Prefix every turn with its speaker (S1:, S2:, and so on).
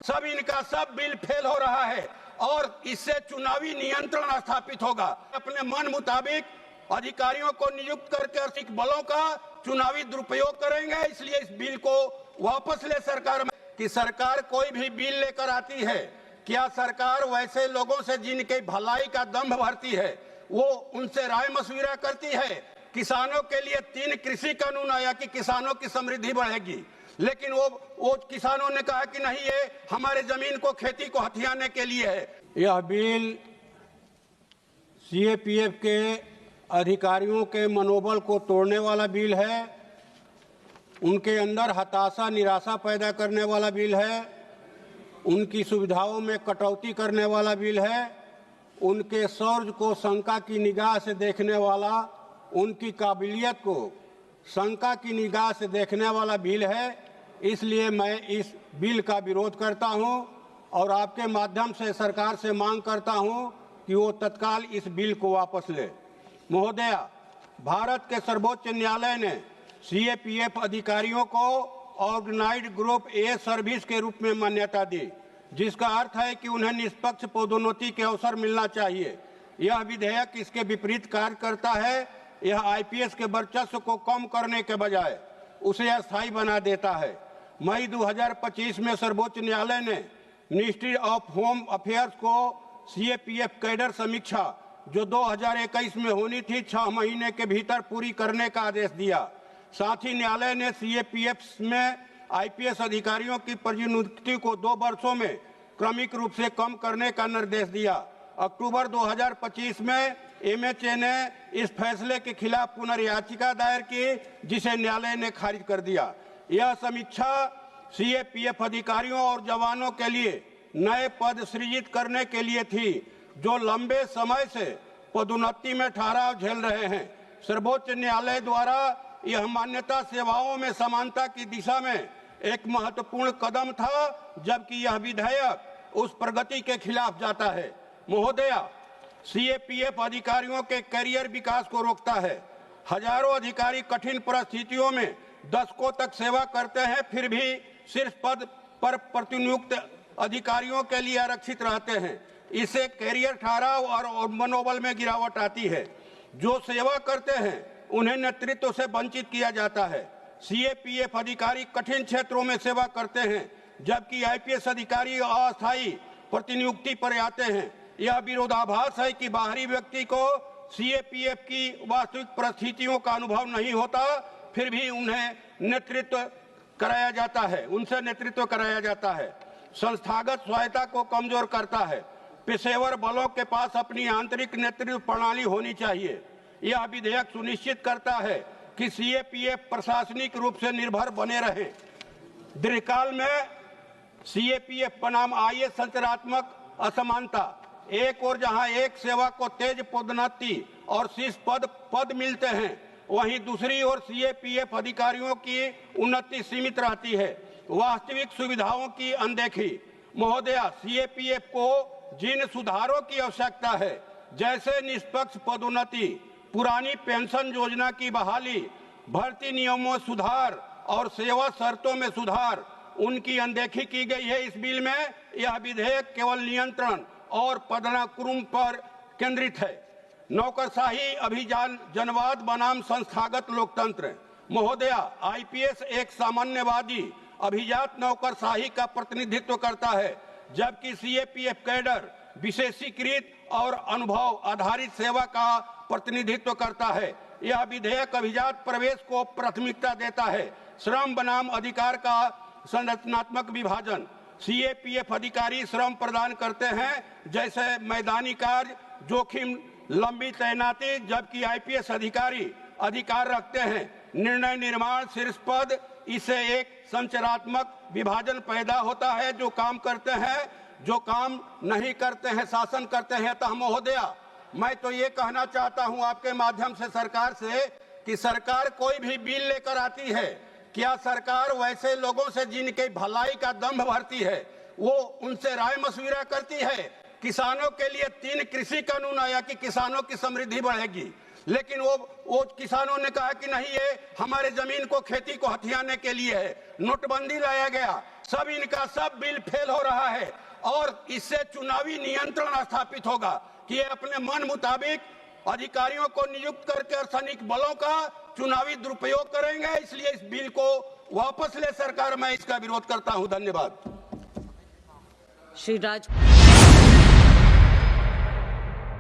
S1: सब इनका सब बिल फेल हो रहा है और इससे चुनावी नियंत्रण स्थापित होगा। अपने मन मुताबिक अधिकारियों को नियुक्त करके आर्थिक बलों का चुनावी दुरुपयोग करेंगे। इसलिए इस बिल को वापस ले सरकार में कि सरकार कोई भी बिल लेकर आती है, क्या सरकार वैसे लोगों से जिनके भलाई का दंभ भरती है वो उनसे राय मशविरा करती है। किसानों के लिए 3 कृषि कानून आया कि किसानों की समृद्धि बढ़ेगी, लेकिन वो किसानों ने कहा कि नहीं, ये हमारे जमीन को खेती को हथियाने के लिए है।
S2: यह बिल सीएपीएफ के अधिकारियों के मनोबल को तोड़ने वाला बिल है, उनके अंदर हताशा निराशा पैदा करने वाला बिल है, उनकी सुविधाओं में कटौती करने वाला बिल है, उनके शौर्य को शंका की निगाह से देखने वाला, उनकी काबिलियत को शंका की निगाह से देखने वाला बिल है। इसलिए मैं इस बिल का विरोध करता हूं और आपके माध्यम से सरकार से मांग करता हूं कि वो तत्काल इस बिल को वापस ले। महोदया, भारत के सर्वोच्च न्यायालय ने सीएपीएफ अधिकारियों को ऑर्गेनाइज्ड ग्रुप ए सर्विस के रूप में मान्यता दी, जिसका अर्थ है कि उन्हें निष्पक्ष पदोन्नति के अवसर मिलना चाहिए। यह विधेयक इसके विपरीत कार्य करता है। यह आईपीएस के वर्चस्व को कम करने के बजाय उसे अस्थायी बना देता है। मई 2025 में सर्वोच्च न्यायालय ने मिनिस्ट्री ऑफ होम अफेयर्स को सीएपीएफ कैडर समीक्षा जो 2021 में होनी थी 6 महीने के भीतर पूरी करने का आदेश दिया। साथ ही न्यायालय ने सीएपीएफ में आईपीएस अधिकारियों की पदोन्नति को 2 वर्षों में क्रमिक रूप से कम करने का निर्देश दिया। अक्टूबर 2025 में एमएचए ने इस फैसले के खिलाफ पुनर्याचिका दायर की, जिसे न्यायालय ने खारिज कर दिया। यह समीक्षा सीएपीएफ अधिकारियों और जवानों के लिए नए पद सृजित करने के लिए थी, जो लंबे समय से पदोन्नति में ठहराव झेल रहे हैं। सर्वोच्च न्यायालय द्वारा यह मान्यता सेवाओं में समानता की दिशा में एक महत्वपूर्ण कदम था, जबकि यह विधेयक उस प्रगति के खिलाफ जाता है। महोदया, सीएपीएफ अधिकारियों के करियर विकास को रोकता है। हजारों अधिकारी कठिन परिस्थितियों में दशकों तक सेवा करते हैं, फिर भी शीर्ष पद पर प्रतिनियुक्त अधिकारियों के लिए आरक्षित रहते हैं। इससे करियर ठहराव और मनोबल में गिरावट आती है। जो सेवा करते हैं उन्हें नेतृत्व से वंचित किया जाता है। सीएपीएफ अधिकारी कठिन क्षेत्रों में सेवा करते हैं, जबकि आईपीएस अधिकारी अस्थायी प्रतिनियुक्ति पर आते हैं। यह विरोधाभास है कि बाहरी व्यक्ति को सीएपीएफ की वास्तविक परिस्थितियों का अनुभव नहीं होता, फिर भी उन्हें नेतृत्व कराया जाता है, उनसे नेतृत्व कराया जाता है। संस्थागत स्वायत्ता को कमजोर करता है। पेशेवर बलों के पास अपनी आंतरिक नेतृत्व प्रणाली होनी चाहिए। यह विधेयक सुनिश्चित करता है कि सीएपीएफ प्रशासनिक रूप से निर्भर बने रहे। दीर्घकाल में सीएपीएफ बनाम आईएएस संरचनात्मक असमानता, एक और जहां एक सेवा को तेज पदोन्नति और शीर्ष पद मिलते हैं, वहीं दूसरी ओर सीएपीएफ अधिकारियों की उन्नति सीमित रहती है। वास्तविक सुविधाओं की अनदेखी। महोदया, सीएपीएफ को जिन सुधारों की आवश्यकता है, जैसे निष्पक्ष पदोन्नति, पुरानी पेंशन योजना की बहाली, भर्ती नियमों में सुधार और सेवा शर्तों में सुधार, उनकी अनदेखी की गई है इस बिल में। यह विधेयक केवल नियंत्रण और पदानुक्रम पर केंद्रित है। नौकरशाही अभियान जनवाद बनाम संस्थागत लोकतंत्र। महोदया, आईपीएस एक सामान्यवादी अभिजात नौकरशाही का प्रतिनिधित्व करता है, जबकि सीएपीएफ कैडर विशेषीकृत और अनुभव आधारित सेवा का प्रतिनिधित्व करता है। यह विधेयक अभिजात प्रवेश को प्राथमिकता देता है। श्रम बनाम अधिकार का संरचनात्मक विभाजन। सीएपीएफ अधिकारी श्रम प्रदान करते हैं, जैसे मैदानी कार्य, जोखिम, लंबी तैनाती, जबकि आईपीएस अधिकारी अधिकार रखते हैं निर्णय निर्माण, शीर्ष पद। इससे एक संरचनात्मक विभाजन पैदा होता है। जो काम करते हैं, जो काम नहीं करते हैं, शासन करते हैं। तो महोदया, मैं तो ये कहना चाहता हूं आपके माध्यम से सरकार से कि सरकार कोई भी बिल लेकर आती है, क्या सरकार वैसे लोगों से जिनके भलाई का दंभ भरती है वो उनसे राय मशविरा करती है। किसानों के लिए 3 कृषि कानून आया कि किसानों की समृद्धि बढ़ेगी,
S1: लेकिन वो किसानों ने कहा कि नहीं, ये हमारे जमीन को, खेती को हथियाने के लिए है। नोटबंदी लाया गया, सब इनका सब बिल फेल हो रहा है और इससे चुनावी नियंत्रण स्थापित होगा कि ये अपने मन मुताबिक अधिकारियों को नियुक्त करके अर्धसैनिक बलों का चुनावी दुरुपयोग करेंगे। इसलिए इस बिल को वापस ले सरकार, मैं इसका विरोध करता हूं। धन्यवाद।
S3: श्री राज